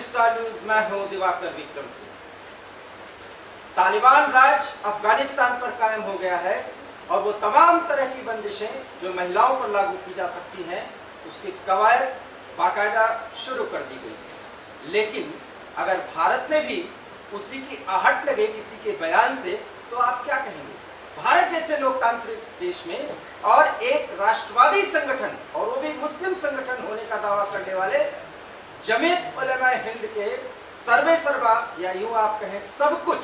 Star news, मैं हूं दिवाकर विक्रम सिंह। तालिबान राज अफगानिस्तान पर कायम हो गया है और वो तमाम तरह की बंदिशें जो महिलाओं पर लागू की जा सकती हैं उसकी कवायद बाकायदा शुरू कर दी गई है। लेकिन अगर भारत में भी उसी की आहट लगे किसी के बयान से तो आप क्या कहेंगे? भारत जैसे लोकतांत्रिक देश में और एक राष्ट्रवादी संगठन और वो भी मुस्लिम संगठन होने का दावा करने वाले जमीयत उलमा-ए हिंद के सर्वे सर्वा या यूं आप कहें सब कुछ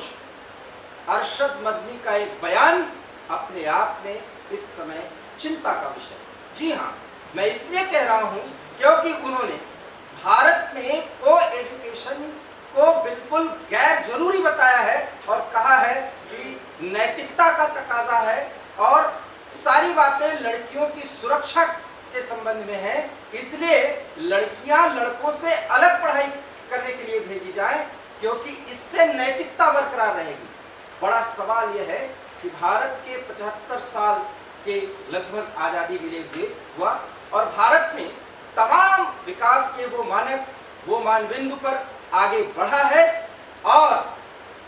अरशद मदनी का एक बयान अपने आप में इस समय चिंता का विषय है। जी हाँ, मैं इसलिए कह रहा हूं क्योंकि उन्होंने भारत में को एजुकेशन को बिल्कुल गैर जरूरी बताया है और कहा है कि नैतिकता का तकाजा है और सारी बातें लड़कियों की सुरक्षा के संबंध में है, इसलिए लड़कियां लड़कों से अलग पढ़ाई करने के लिए भेजी जाए क्योंकि इससे नैतिकता बरकरार रहेगी। बड़ा सवाल यह है कि भारत के 75 साल के लगभग आज़ादी मिले हुआ और भारत ने तमाम विकास के वो मानक वो मानबिंदु पर आगे बढ़ा है और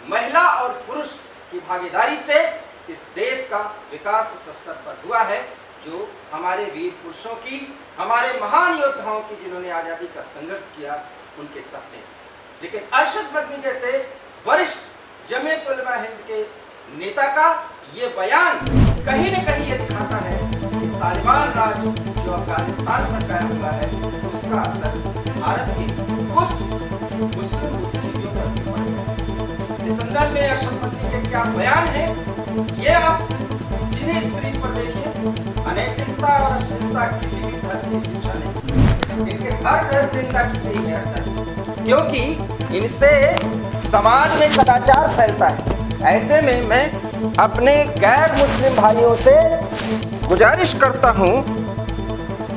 महिला और पुरुष की भागीदारी से इस देश का विकास उस स्तर पर हुआ है जो हमारे वीर पुरुषों की, हमारे महान योद्धाओं की जिन्होंने आज़ादी का संघर्ष किया, उनके सपने। लेकिन अरशद मदनी जैसे वरिष्ठ जमीयत उलमा हिंद के नेता का ये बयान कहीं न कहीं ये दिखाता है कि तालिबान राज जो अफगानिस्तान पर कायम हुआ है उसका असर भारत के कुछ मुस्लिम बुद्धिजीवियों पर भी पड़ गया है। इस संदर्भ में अरशद मदनी के क्या बयान है ये आप सीधे स्क्रीन पर देखिए। अनैतिकता और अश्लीलता किसी भी धर्म की शिक्षा नहीं, इनके हर धर्म निंदा की गई है, हर धर्म, क्योंकि इनसे समाज में कदाचार फैलता है। ऐसे में मैं अपने गैर मुस्लिम भाइयों से गुजारिश करता हूं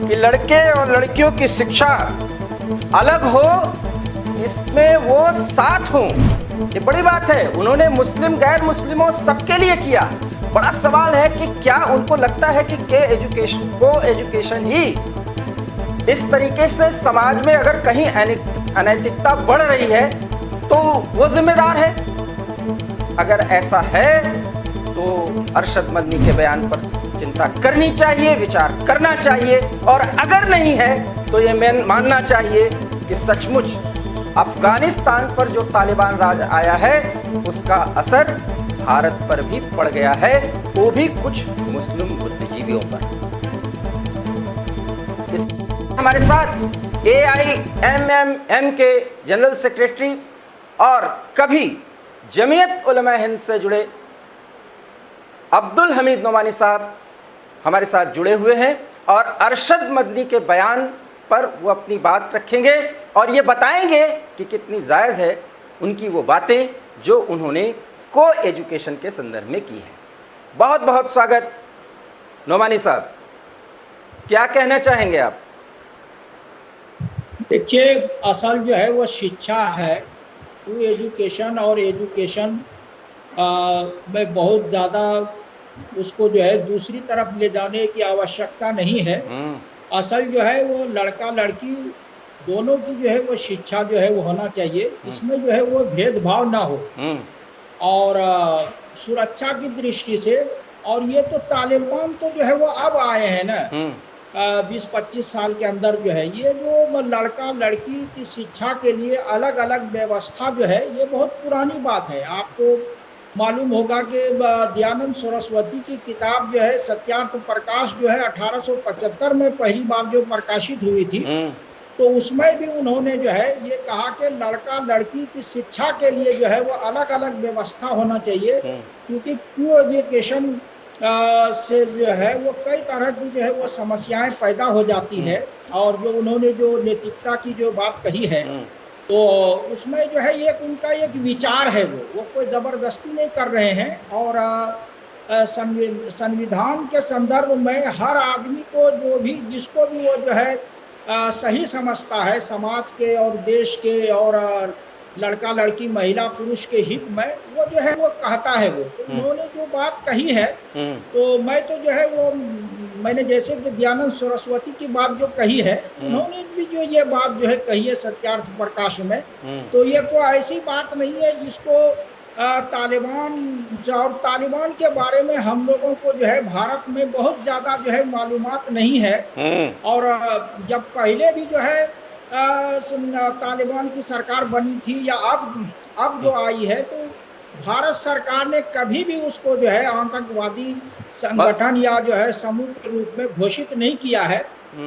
कि लड़के और लड़कियों की शिक्षा अलग हो, इसमें वो साथ हों। ये बड़ी बात है, उन्होंने मुस्लिम गैर मुस्लिमों सबके लिए किया। बड़ा सवाल है कि क्या उनको लगता है कि को एजुकेशन ही इस तरीके से समाज में अगर कहीं अनैतिकता बढ़ रही है तो वो जिम्मेदार है? अगर ऐसा है तो अरशद मदनी के बयान पर चिंता करनी चाहिए, विचार करना चाहिए और अगर नहीं है तो ये मानना चाहिए कि सचमुच अफगानिस्तान पर जो तालिबान राज आया है उसका असर भारत पर भी पड़ गया है, वो भी कुछ मुस्लिम बुद्धिजीवियों पर। हमारे साथ AIMMM के जनरल सेक्रेटरी और कभी जमीयत उलमा हिंद से जुड़े अब्दुल हमीद नोमानी साहब हमारे साथ जुड़े हुए हैं और अरशद मदनी के बयान पर वो अपनी बात रखेंगे और ये बताएंगे कि कितनी जायज़ है उनकी वो बातें जो उन्होंने को एजुकेशन के संदर्भ में की है। बहुत बहुत स्वागत नोमानी साहब, क्या कहना चाहेंगे आप? देखिए, असल जो है वो शिक्षा है, वो एजुकेशन और एजुकेशन में बहुत ज़्यादा उसको जो है दूसरी तरफ ले जाने की आवश्यकता नहीं है। असल जो है वो लड़का लड़की दोनों की जो है वो शिक्षा जो है वो होना चाहिए, इसमें जो है वो भेदभाव ना हो और सुरक्षा की दृष्टि से। और ये तो तालिबान तो जो है वो अब आए हैं ना 20-25 साल के अंदर जो है ये जो लड़का लड़की की शिक्षा के लिए अलग अलग व्यवस्था जो है ये बहुत पुरानी बात है। आपको मालूम होगा कि दयानंद सरस्वती की किताब जो है सत्यार्थ प्रकाश जो है 1875 में पहली बार जो प्रकाशित हुई थी, तो उसमें भी उन्होंने जो है ये कहा कि लड़का लड़की की शिक्षा के लिए जो है वो अलग अलग व्यवस्था होना चाहिए क्योंकि को एजुकेशन से जो है वो कई तरह की जो है वो समस्याएं पैदा हो जाती है। और जो उन्होंने जो नैतिकता की जो बात कही है तो उसमें जो है ये उनका एक विचार है, वो कोई ज़बरदस्ती नहीं कर रहे हैं। और संविधान के संदर्भ में हर आदमी को जो भी जिसको भी वो जो है सही समझता है समाज के और देश के और लड़का लड़की महिला पुरुष के हित में वो जो है वो कहता है। वो तो उन्होंने जो बात कही है तो मैं तो जो है वो मैंने जैसे कि दयानंद सरस्वती की बात जो कही है उन्होंने भी जो ये बात जो है कही है सत्यार्थ प्रकाश में, तो ये कोई ऐसी बात नहीं है जिसको तालिबान और तालिबान के बारे में हम लोगों को जो है भारत में बहुत ज्यादा जो है मालूमात नहीं है। और जब पहले भी जो है तालिबान की सरकार बनी थी या अब जो आई है तो भारत सरकार ने कभी भी उसको जो है आतंकवादी संगठन या जो है समूह के रूप में घोषित नहीं किया है।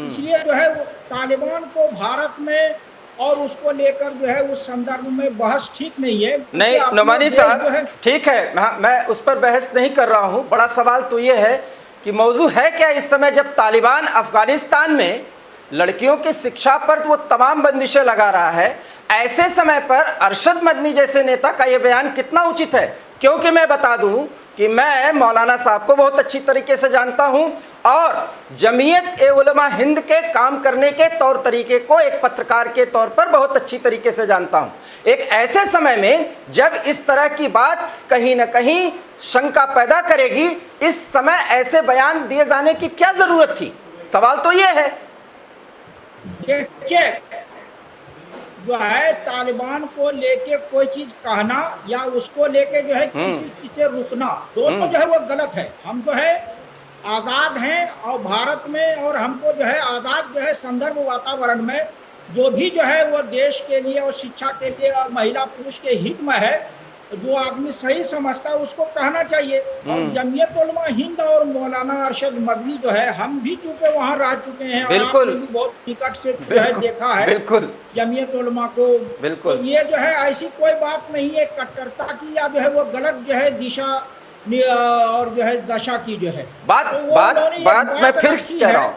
इसलिए जो है तालिबान को भारत में और उसको लेकर जो है उस संदर्भ में बहस ठीक नहीं है। नहीं नोमानी साहब, ठीक है, मैं उस पर बहस नहीं कर रहा हूं। बड़ा सवाल तो ये है कि मौजू है क्या इस समय जब तालिबान अफगानिस्तान में लड़कियों की शिक्षा पर तो वो तमाम बंदिशें लगा रहा है, ऐसे समय पर अरशद मदनी जैसे नेता का ये बयान कितना उचित है? क्योंकि मैं बता दूं कि मैं मौलाना साहब को बहुत अच्छी तरीके से जानता हूं और जमीयत ए उलमा हिंद के काम करने के तौर तरीके को एक पत्रकार के तौर पर बहुत अच्छी तरीके से जानता हूं। एक ऐसे समय में जब इस तरह की बात कहीं ना कहीं शंका पैदा करेगी, इस समय ऐसे बयान दिए जाने की क्या जरूरत थी? सवाल तो यह है। देखिए, जो है तालिबान को लेके कोई चीज कहना या उसको लेके जो है किसी चीज से रुकना, दोनों जो है वो गलत है। हम जो है आजाद हैं और भारत में, और हमको जो है आजाद जो है संदर्भ वातावरण में जो भी जो है वो देश के लिए और शिक्षा के लिए और महिला पुरुष के हित में है, जो आदमी सही समझता है उसको कहना चाहिए। और जमीयत उलमा हिंद और मौलाना अरशद मदनी जो है, हम भी चूंकि वहां रह चुके हैं और आपने भी बहुत निकट से जो है देखा है बिल्कुल जमीयत उलमा को, बिल्कुल। तो ये जो है ऐसी कोई बात नहीं है कट्टरता की या जो है वो गलत जो है दिशा और जो है दशा की जो है बात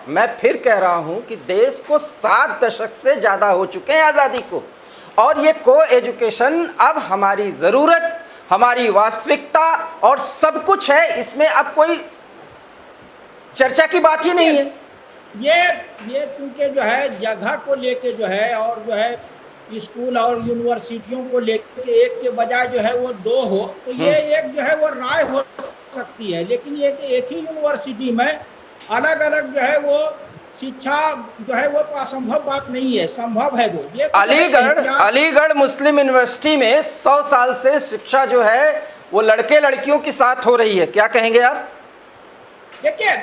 मैं फिर कह रहा हूं कि देश को 7 दशक से ज्यादा हो चुके हैं आजादी को, और ये को एजुकेशन अब हमारी जरूरत, हमारी वास्तविकता और सब कुछ है, इसमें अब कोई चर्चा की बात ही नहीं है। ये चूंकि जो है जगह को लेके जो है और जो है स्कूल और यूनिवर्सिटियों को लेके एक के बजाय जो है वो 2 हो, तो ये एक जो है वो राय हो सकती है, लेकिन ये कि एक ही यूनिवर्सिटी में अलग अलग जो है वो शिक्षा जो है वो असंभव बात नहीं है, संभव है वो। ये अलीगढ़ मुस्लिम यूनिवर्सिटी में 100 साल से शिक्षा जो है वो लड़के लड़कियों के साथ हो रही है, क्या कहेंगे आप? देखिए,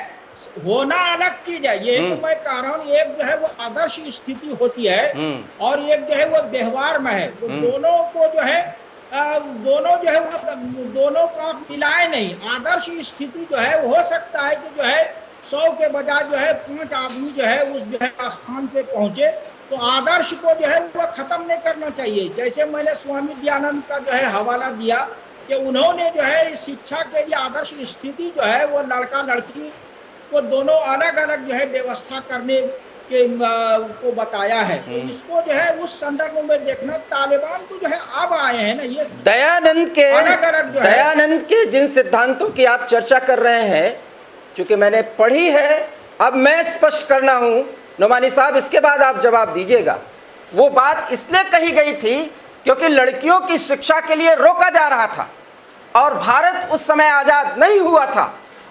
होना अलग चीज है, ये तो मैं कह रहा हूँ। एक जो है वो आदर्श स्थिति होती है और एक जो है वो व्यवहार में है, तो दोनों को जो है दोनों जो है वो दोनों को मिलाए नहीं। आदर्श स्थिति जो है हो सकता है कि जो है 100 के बजाय जो है 5 आदमी जो है उस जो है स्थान पे पहुंचे, तो आदर्श को जो है वो खत्म नहीं करना चाहिए। जैसे मैंने स्वामी दयानंद का जो है हवाला दिया कि उन्होंने जो है शिक्षा के लिए आदर्श स्थिति जो है वो लड़का लड़की को दोनों अलग अलग जो है व्यवस्था करने के को बताया है। तो इसको जो है उस संदर्भ में देखना, तालिबान को जो है अब आए हैं ना, ये दयानंद के अलग अलग जो दयानंद के जिन सिद्धांतों की आप चर्चा कर रहे हैं, क्योंकि मैंने पढ़ी है, अब मैं स्पष्ट करना हूं नोमानी साहब, इसके बाद आप जवाब दीजिएगा। वो बात इसलिए कही गई थी क्योंकि लड़कियों की शिक्षा के लिए रोका जा रहा था और भारत उस समय आजाद नहीं हुआ था,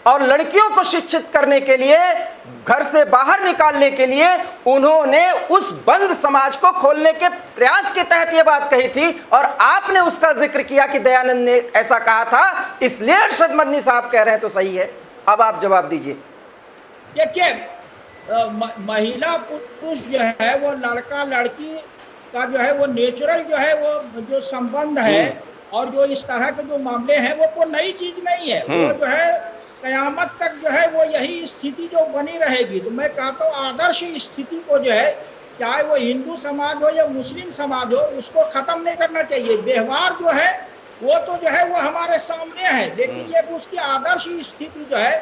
और लड़कियों को शिक्षित करने के लिए, घर से बाहर निकालने के लिए उन्होंने उस बंद समाज को खोलने के प्रयास के तहत यह बात कही थी, और आपने उसका जिक्र किया कि दयानंद ने ऐसा कहा था, इसलिए अरशद मदनी साहब कह रहे हैं तो सही है। अब आप जवाब दीजिए। देखिए, महिला पुरुष जो है वो लड़का लड़की का जो है वो नेचुरल जो है वो जो संबंध है और जो इस तरह के जो मामले हैं वो कोई नई चीज नहीं है। वो जो है कयामत तक जो है वो यही स्थिति जो बनी रहेगी। तो मैं कहता हूँ आदर्श स्थिति को जो है, चाहे वो हिंदू समाज हो या मुस्लिम समाज हो, उसको खत्म नहीं करना चाहिए। व्यवहार जो है वो तो जो है वो हमारे सामने है, लेकिन ये उसकी आदर्श स्थिति जो है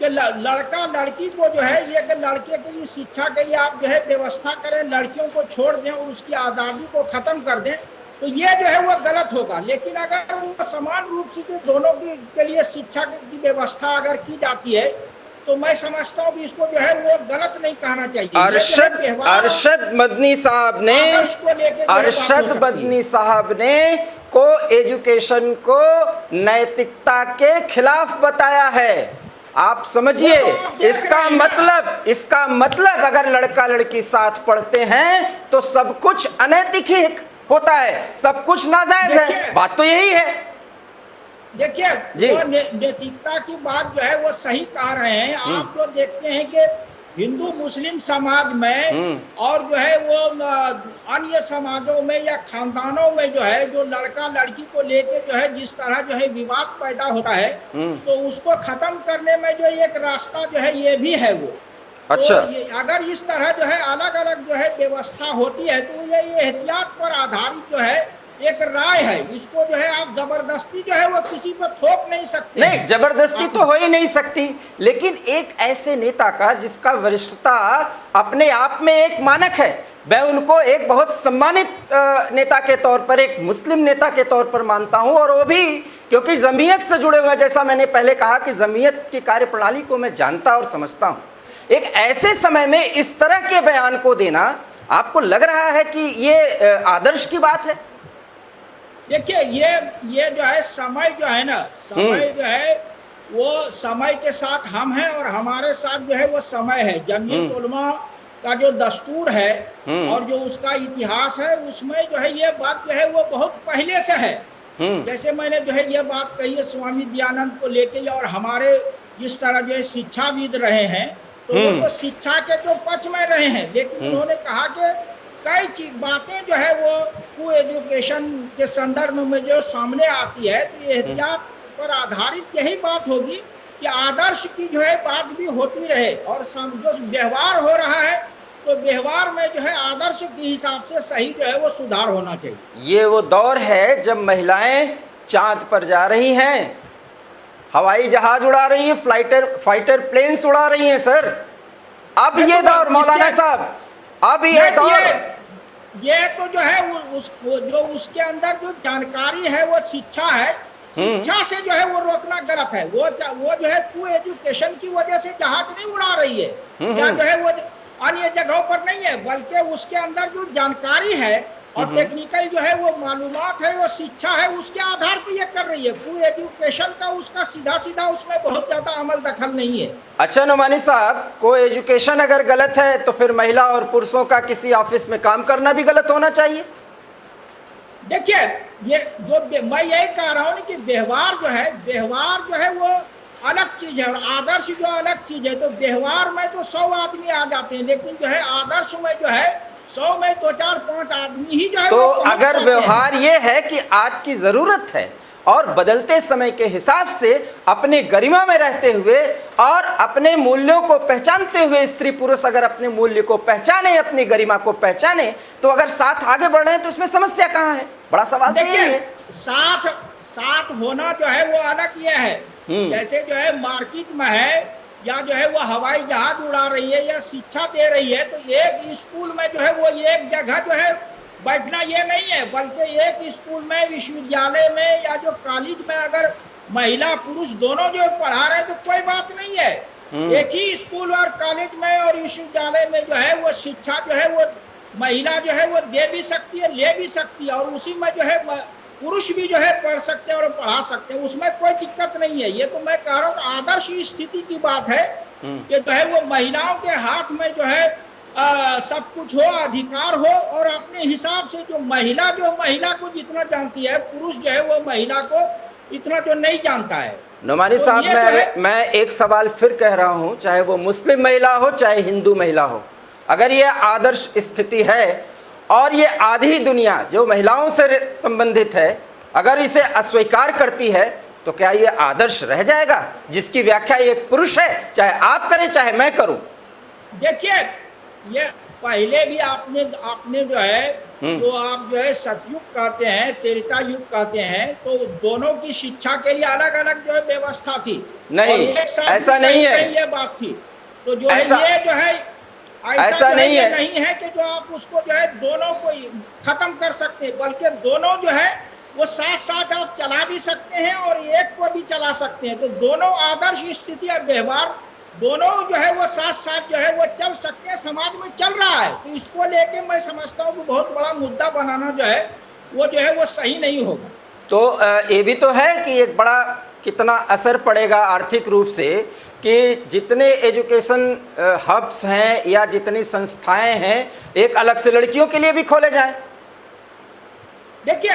कि लड़का लड़की को जो है ये कि लड़के के लिए शिक्षा के लिए आप जो है व्यवस्था करें, लड़कियों को छोड़ दें और उसकी आज़ादी को खत्म कर दें, तो ये जो है वो गलत होगा। लेकिन अगर वो समान रूप से दोनों के लिए शिक्षा की व्यवस्था अगर की जाती है तो मैं समझता हूँ कि इसको जो है वो गलत नहीं कहना चाहिए। ये जो है व्यवहार अरशद मदनी साहब ने आदर्श को लेके जो है बात हो अरशद सकती है। मदनी साहब ने को एजुकेशन को नैतिकता के खिलाफ बताया है। आप समझिए, वो तो आप देख इसका रहे हैं इसका मतलब अगर लड़का लड़की साथ पढ़ते हैं तो सब कुछ अनैतिक ही होता है, सब कुछ नाजायज है। देखिए, बात तो यही है। देखिए, जी। वो नैतिकता की बात जो है वो सही कह रहे हैं। आप जो देखते हैं कि हिंदू मुस्लिम समाज में और जो है वो अन्य समाजों में या खानदानों में जो है जो लड़का लड़की को लेके जो है जिस तरह जो है विवाद पैदा होता है, तो उसको खत्म करने में जो एक रास्ता जो है ये भी है वो। अच्छा। तो ये अगर इस तरह जो है अलग अलग जो है व्यवस्था होती है तो ये एहतियात पर आधारित जो है एक राय है। इसको जो है आप जबरदस्ती जो है वो किसी पर थोप नहीं सकते। नहीं, जबरदस्ती तो हो ही नहीं सकती, लेकिन एक ऐसे नेता का जिसका वरिष्ठता अपने आप में एक मानक है, मैं उनको एक बहुत सम्मानित नेता के तौर पर, एक मुस्लिम नेता के तौर पर मानता हूं, और वो भी क्योंकि जमीयत से जुड़े हुए, जैसा मैंने पहले कहा कि जमीयत की कार्यप्रणाली को मैं जानता और समझता हूं। एक ऐसे समय में इस तरह के बयान को देना, आपको लग रहा है कि ये आदर्श की बात है? देखिए, ये जो है समय जो है ना, समय जो है वो समय के साथ हम हैं और हमारे साथ जो है वो समय है। जमीयत उलमा का जो दस्तूर है और जो उसका इतिहास है, उसमें जो है ये बात जो है वो बहुत पहले से है। जैसे मैंने जो है ये बात कही है स्वामी दयानंद को लेके, और हमारे जिस तरह जो है शिक्षाविद रहे हैं, तो वो तो शिक्षा के जो पक्ष में रहे हैं, लेकिन उन्होंने कहा कि कई बातें जो है वो को एजुकेशन के संदर्भ में जो सामने आती है, तो एहतियात पर आधारित यही बात होगी कि आदर्श की जो है बात भी होती रहे, और जो व्यवहार हो रहा है तो व्यवहार में जो है आदर्श के हिसाब से सही जो है वो सुधार होना चाहिए। ये वो दौर है जब महिलाएं चांद पर जा रही हैं, हवाई जहाज उड़ा रही हैं, फाइटर प्लेन्स उड़ा रही हैं सर। अब ये दौर मौलाना साहब, अब ये दौर, ये तो जो है जो उसके अंदर जो जानकारी है वो शिक्षा है। शिक्षा से जो है वो रोकना गलत है। वो जो है को एजुकेशन की वजह से जहाज नहीं उड़ा रही है, या जो है वो अन्य जगहों पर नहीं है, बल्कि उसके अंदर जो जानकारी है और टेक्निकल जो है वो मालूमात है, वो शिक्षा है, उसके आधार पर ये कर रही है। को एजुकेशन का उसका सीधा उसमें बहुत ज्यादा अमल दखल नहीं है। अच्छा नोमानी साहब, को एजुकेशन अगर गलत है तो फिर महिला और पुरुषों का किसी ऑफिस में काम करना भी गलत होना चाहिए? देखिए, ये जो मैं यही कह रहा हूँ कि व्यवहार जो है वो अलग चीज है और आदर्श जो अलग चीज है। तो व्यवहार में तो 100 आदमी आ जाते हैं, लेकिन जो है आदर्श में जो है 100 में 2 4 5 आदमी ही जो है। तो अगर व्यवहार ये है कि आज की जरूरत है और बदलते समय के हिसाब से अपने गरिमा में रहते हुए और अपने मूल्यों को पहचानते हुए, स्त्री पुरुष अगर अपने मूल्य को पहचाने, अपनी गरिमा को पहचाने, तो अगर साथ आगे बढ़ रहे हैं तो इसमें समस्या कहाँ है? बड़ा सवाल तो यही है। साथ होना जो है वो अलग ये है। जैसे जो है मार्केट में है, या जो है वो हवाई जहाज उड़ा रही है या शिक्षा दे रही है, तो एक स्कूल में जो है वो एक जगह जो है बैठना ये नहीं है, बल्कि एक स्कूल में, विश्वविद्यालय में या जो कॉलेज में अगर महिला पुरुष दोनों जो पढ़ा रहे तो कोई बात नहीं है। एक ही स्कूल और कॉलेज में और विश्वविद्यालय में जो है वो शिक्षा जो है वो महिला जो है वो दे भी सकती है, ले भी सकती है, और उसी में जो है पुरुष भी जो है पढ़ सकते हैं और पढ़ा सकते हैं, उसमें कोई दिक्कत नहीं है। ये तो मैं कह रहा हूँ आदर्श स्थिति की बात है कि जो है वो महिलाओं के हाथ में जो है सब कुछ हो, अधिकार हो, और अपने हिसाब से जो महिला को जितना जानती है, पुरुष जो है वो महिला को इतना जो नहीं जानता है। नोमानी साहब, मैं एक सवाल फिर कह रहा हूं, चाहे वो मुस्लिम महिला हो चाहे हिंदू महिला हो, अगर ये आदर्श स्थिति है और ये आधी दुनिया जो महिलाओं से संबंधित है अगर इसे अस्वीकार करती है, तो क्या ये आदर्श रह जाएगा जिसकी व्याख्या एक पुरुष है, चाहे आप करें चाहे मैं करूं? देखिए, ये पहले भी आपने जो है जो आप जो है सतयुग कहते हैं, त्रेता युग कहते हैं, तो दोनों की शिक्षा के लिए अलग अलग जो है व्यवस्था थी। नहीं, ऐसा नहीं है, ये बात थी। तो जो है ये जो है ऐसा नहीं है कि जो आप उसको जो है दोनों को खत्म कर सकते हैं, बल्कि दोनों जो है वो साथ साथ आप चला भी सकते हैं और एक को भी चला सकते हैं। तो दोनों आदर्श स्थिति और व्यवहार दोनों जो है वो साथ साथ जो है वो चल सकते हैं, समाज में चल रहा है। तो इसको लेके मैं समझता हूँ कि बहुत बड़ा मुद्दा बनाना जो है वो सही नहीं होगा। तो ये भी तो है कि एक बड़ा कितना असर पड़ेगा आर्थिक रूप से कि जितने एजुकेशन हब्स हैं या जितनी संस्थाएं हैं एक अलग से लड़कियों के लिए भी खोले जाएं। देखिए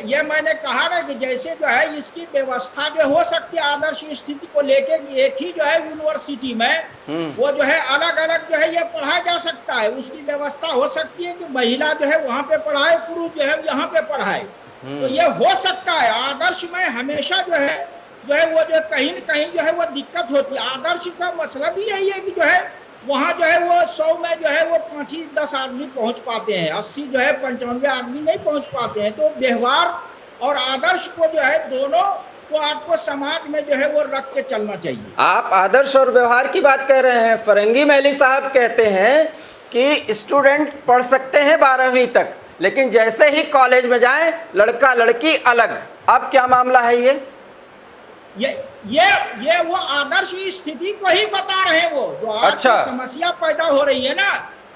ये मैंने कहा ना कि जैसे जो है इसकी व्यवस्था जो हो सकती है आदर्श स्थिति को लेके कि एक ही जो है यूनिवर्सिटी में वो जो है अलग अलग जो है ये पढ़ाया जा सकता है, उसकी व्यवस्था हो सकती है कि महिला जो है वहां पे पढ़ाए, पुरुष जो है यहाँ पे पढ़ाए। तो ये हो सकता है। आदर्श में हमेशा जो है वो जो कहीं न कहीं जो है वो दिक्कत होती है। आदर्श का मतलब ही यही है कि जो है वहां जो है वो 100 में जो है वो 5 ही 10 आदमी पहुंच पाते हैं, 80 जो है 95 आदमी नहीं पहुंच पाते हैं। तो व्यवहार और आदर्श को जो है दोनों को आपको समाज में जो है वो रख के चलना चाहिए। आप आदर्श और व्यवहार की बात कर रहे हैं। फरंगी महली साहब कहते हैं कि स्टूडेंट पढ़ सकते हैं 12वीं तक, लेकिन जैसे ही कॉलेज में जाएं लड़का लड़की अलग। अब क्या मामला है ये वो आदर्श स्थिति को ही बता रहे हैं वो जो आज अच्छा। समस्या पैदा हो रही है ना,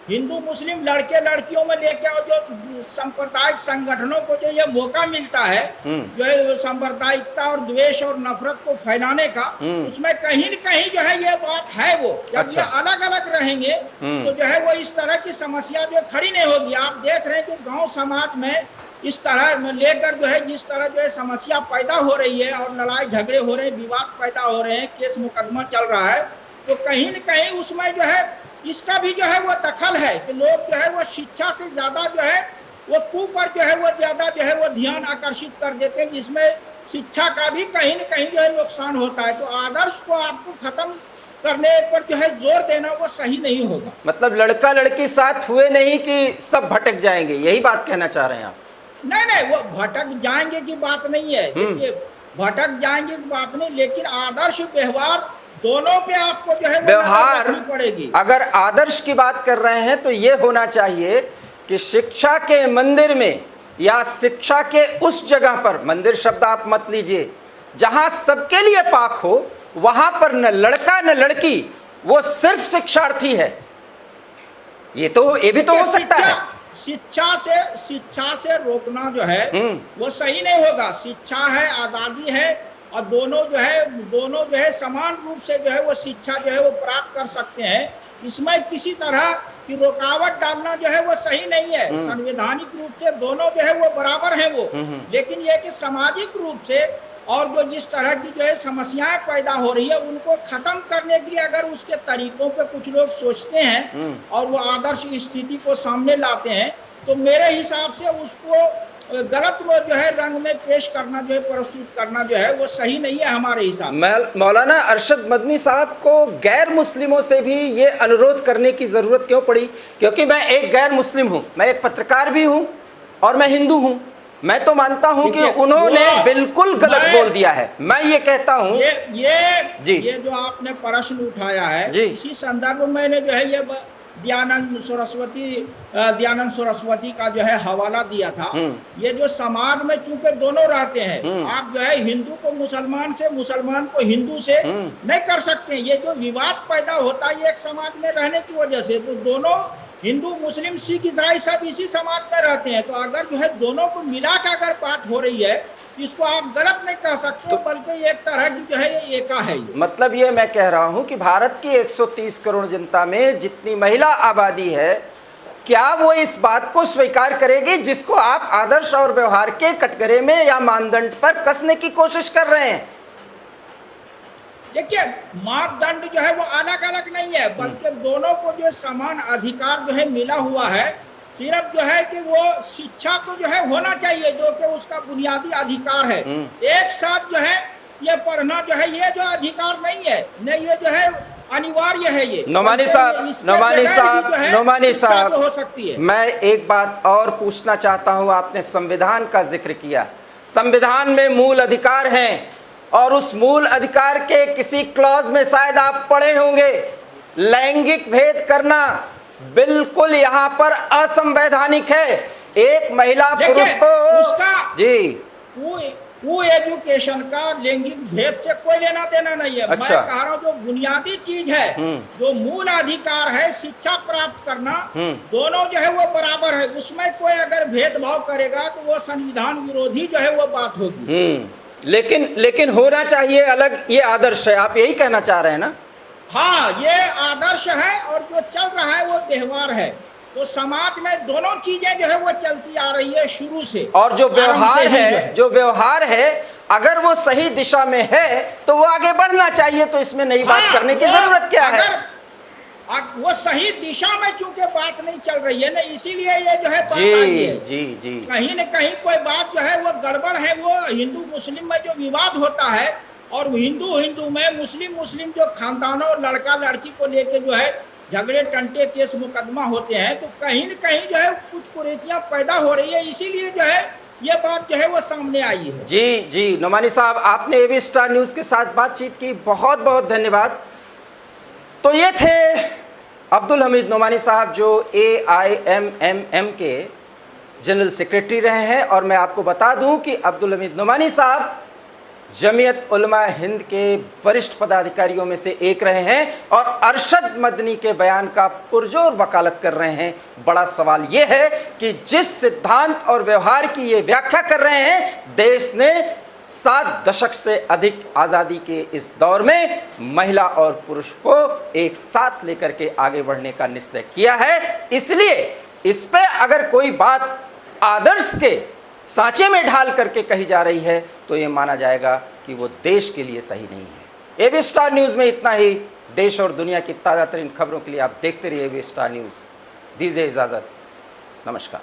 हिंदू मुस्लिम लड़के लड़कियों में लेके और जो सांप्रदायिक संगठनों को जो ये मौका मिलता है जो है सांप्रदायिकता और द्वेष और नफरत को फैलाने का, उसमें कहीं न कहीं जो है ये बात है। वो जब अच्छा। ये अलग अलग रहेंगे तो जो है वो इस तरह की समस्या जो खड़ी नहीं होगी। आप देख रहे हैं कि गाँव समाज में इस तरह में लेकर जो है जिस तरह जो है समस्या पैदा हो रही है और लड़ाई झगड़े हो रहे हैं, विवाद पैदा हो रहे हैं, केस मुकदमा चल रहा है, तो कहीं न कहीं उसमें जो है इसका भी जो है वो दखल है कि लोग जो है वो शिक्षा से ज्यादा जो है वो कू पर जो है वो ज्यादा जो है वो ध्यान आकर्षित कर देते हैं, जिसमें शिक्षा का भी कहीं न कहीं जो है नुकसान होता है। तो आदर्श को आपको खत्म करने पर जो है जोर देना वो सही नहीं होगा। मतलब लड़का लड़की साथ हुए नहीं कि सब भटक जाएंगे, यही बात कहना चाह रहे हैं आप? नहीं, वो भटक जाएंगे की बात नहीं है। देखिए भटक जाएंगे की बात नहीं, लेकिन आदर्श व्यवहार दोनों पे आपको जो है व्यवहार पड़ेगी। अगर आदर्श की बात कर रहे हैं तो ये होना चाहिए कि शिक्षा के मंदिर में या शिक्षा के उस जगह पर, मंदिर शब्द आप मत लीजिए, जहां सबके लिए पाक हो, वहां पर न लड़का न लड़की, वो सिर्फ शिक्षार्थी है। ये भी तो हो सकता है। शिक्षा से रोकना जो है वो सही नहीं होगा। शिक्षा है, आजादी है, और दोनों जो है समान रूप से जो है वो शिक्षा जो है वो प्राप्त कर सकते हैं। इसमें किसी तरह की रुकावट डालना जो है वो सही नहीं है। संवैधानिक रूप से दोनों जो है वो बराबर हैं वो, लेकिन ये कि सामाजिक रूप से और जो जिस तरह की जो है समस्याएं पैदा हो रही है उनको खत्म करने के लिए अगर उसके तरीकों पे कुछ लोग सोचते हैं और वो आदर्श स्थिति को सामने लाते हैं, तो मेरे हिसाब से उसको गलत वो जो है रंग में पेश करना जो है, प्रस्तुत करना जो है वो सही नहीं है हमारे हिसाब से। मौलाना अरशद मदनी साहब को गैर मुस्लिमों से भी ये अनुरोध करने की जरूरत क्यों पड़ी? क्योंकि मैं एक गैर मुस्लिम हूँ, मैं एक पत्रकार भी हूँ और मैं हिंदू हूँ। मैं तो मानता हूं कि उन्होंने बिल्कुल गलत बोल दिया है। मैं ये कहता हूं ये जो आपने प्रश्न उठाया है, इसी संदर्भ में मैंने जो है ये दयानंद सरस्वती का जो है हवाला दिया था। ये जो समाज में चूंकि दोनों रहते हैं, आप जो है हिंदू को मुसलमान से, मुसलमान को हिंदू से नहीं कर सकते। ये जो विवाद पैदा होता है एक समाज में रहने की वजह से, तो दोनों हिंदू मुस्लिम सिख ईसाई सब इसी समाज में रहते हैं। तो अगर जो है दोनों को मिला के अगर बात हो रही है, इसको आप गलत नहीं कह सकते, तो बल्कि एक तरह की जो है ये एका है। मतलब ये मैं कह रहा हूं कि भारत की 130 करोड़ जनता में जितनी महिला आबादी है, क्या वो इस बात को स्वीकार करेगी जिसको आप आदर्श और व्यवहार के कटघरे में या मानदंड पर कसने की कोशिश कर रहे हैं? देखिए मापदंड जो है वो अलग अलग नहीं है, बल्कि दोनों को जो समान अधिकार जो है मिला हुआ है। सिर्फ जो है कि वो शिक्षा को जो है होना चाहिए, जो कि उसका बुनियादी अधिकार है। एक साथ जो है ये पढ़ना जो है ये जो अधिकार नहीं है, नहीं ये जो है अनिवार्य है। ये नोमानी साहब हो सकती है। मैं एक बात और पूछना चाहता हूँ। आपने संविधान का जिक्र किया, संविधान में मूल अधिकार हैं और उस मूल अधिकार के किसी क्लॉज में शायद आप पढ़े होंगे, लैंगिक भेद करना बिल्कुल यहाँ पर असंवैधानिक है। एक महिला पुरुष को उसका को एजुकेशन का लैंगिक भेद से कोई लेना देना नहीं है। अच्छा। मैं कह रहा हूँ जो बुनियादी चीज है, जो मूल अधिकार है शिक्षा प्राप्त करना, दोनों जो है वो बराबर है। उसमें कोई अगर भेदभाव करेगा तो वो संविधान विरोधी जो है वो बात होगी। लेकिन होना चाहिए अलग, ये आदर्श है, आप यही कहना चाह रहे हैं ना? हाँ, ये आदर्श है और जो चल रहा है वो व्यवहार है। तो समाज में दोनों चीजें जो है वो चलती आ रही है शुरू से। और जो व्यवहार है अगर वो सही दिशा में है तो वो आगे बढ़ना चाहिए, तो इसमें नई बात करने की जरूरत क्या है? वो सही दिशा में चूंकि बात नहीं चल रही है ना, इसीलिए ये जो है बात आई है। जी कहीं न कहीं कोई बात जो है वो गड़बड़ है। वो हिंदू मुस्लिम में जो विवाद होता है और हिंदू में मुस्लिम जो खानदानों लड़का लड़की को लेके जो है झगड़े टंटे केस मुकदमा होते हैं, तो कहीं न कहीं जो है कुछ कुरीतियां पैदा हो रही है, इसीलिए जो है ये बात जो है वो सामने आई है। जी नोमानी साहब, आपने एबी स्टार न्यूज के साथ बातचीत की, बहुत बहुत धन्यवाद। तो ये थे अब्दुल हमीद नोमानी साहब जो AIMMM के जनरल सेक्रेटरी रहे हैं। और मैं आपको बता दूं कि अब्दुल हमीद नोमानी साहब जमीयत उलमा हिंद के वरिष्ठ पदाधिकारियों में से एक रहे हैं और अरशद मदनी के बयान का पुरजोर वकालत कर रहे हैं। बड़ा सवाल यह है कि जिस सिद्धांत और व्यवहार की ये व्याख्या कर रहे हैं, देश ने 7 दशक से अधिक आज़ादी के इस दौर में महिला और पुरुष को एक साथ लेकर के आगे बढ़ने का निश्चय किया है। इसलिए इस पे अगर कोई बात आदर्श के सांचे में ढाल करके कही जा रही है तो ये माना जाएगा कि वो देश के लिए सही नहीं है। एबी स्टार न्यूज़ में इतना ही। देश और दुनिया की ताज़ा तरीन खबरों के लिए आप देखते रहिए एबी स्टार न्यूज़। दीजिए इजाज़त, नमस्कार।